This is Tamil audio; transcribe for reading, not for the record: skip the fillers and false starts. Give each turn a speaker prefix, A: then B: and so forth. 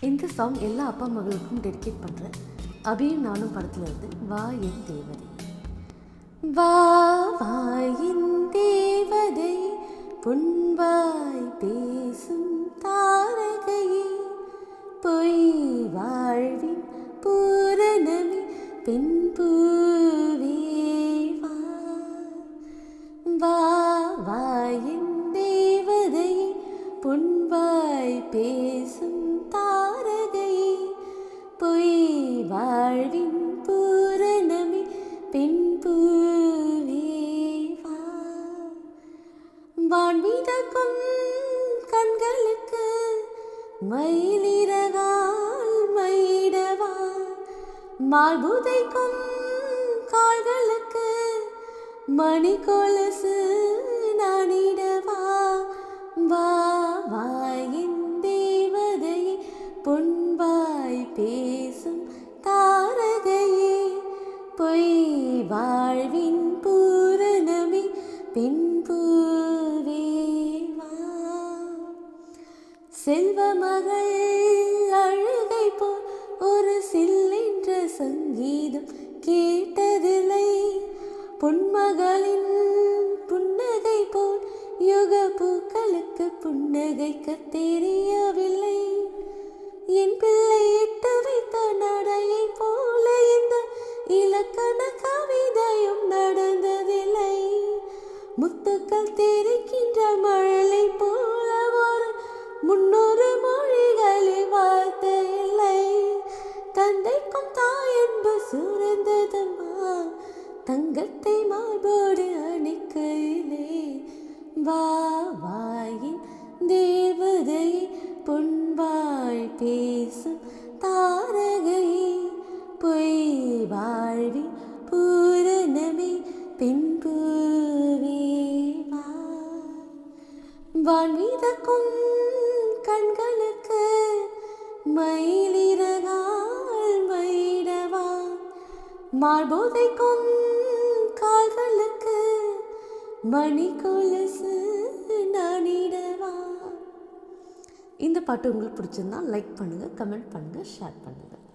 A: இந்த சாங் எல்லா அப்பா மகளுக்கும் டெடிகேட் பண்ணுறேன். அபியும் நானும் படத்தில் இருந்து வா என் தேவதை. வா வா என் தேவதை, பொன்வாய் பேசும் தாரகையே, பொய் வாழ்வின் பூரணமே, பெண் பூவே வா. வா வா என் தேவதையே, பொன்வாய் பேசும் தாரகையே, பொய் வாழ்வின் பூரணமே, பெண் பூவே வா. வான்மிதக்கும் கண்களுக்கு மயிலிறகால் மயிடவா, மார்புதைக்கும் கால்களுக்கு மணி கொலுசு நானிடவா. வா வா என் தேவதையே, பொன்வாய் பேசும் தாரகையே, பொய் வாழ்வின் பூரணமே, பெண் பூவே வா. செல்வ மகள் அழுகை போல் ஒரு சில்லென்ற சங்கீதம் கேட்டதில்லை, பொன்மகளின் புன்னகை போல் யுக பூக்களுக்கு புன்னகைக்க தெரியவில்லை. என் பிள்ளை எட்டு வைத்த நடையை போல இந்த இலக்கண கவிதையும் நடந்ததில்லை. முத்துக்கள் தெரிக்கின்ற மழலை போல ஒரு 300 மொழிகளில் வார்த்தை இல்லை. தந்தைக்கும் தாயன்பு சுரந்ததம்மா, தங்கத்தை மார்போடு அணைக்கையிலே. வா வா என் தேவதையே, பொன்வாய் பேசும் தாரகையே, பொய் வாழ்வின் பூரணமே, பெண் பூவே வா. வான்மிதக்கும் கண்களுக்கு மயிலிறகால் மயிடவா, மார்போதைக்கும் கால்களுக்கு மணி கொலுசு நானிடவா. இந்த பாட்டு உங்களுக்கு பிடிச்சிருந்தா லைக் பண்ணுங்கள், கமெண்ட் பண்ணுங்கள், ஷேர் பண்ணுங்கள்.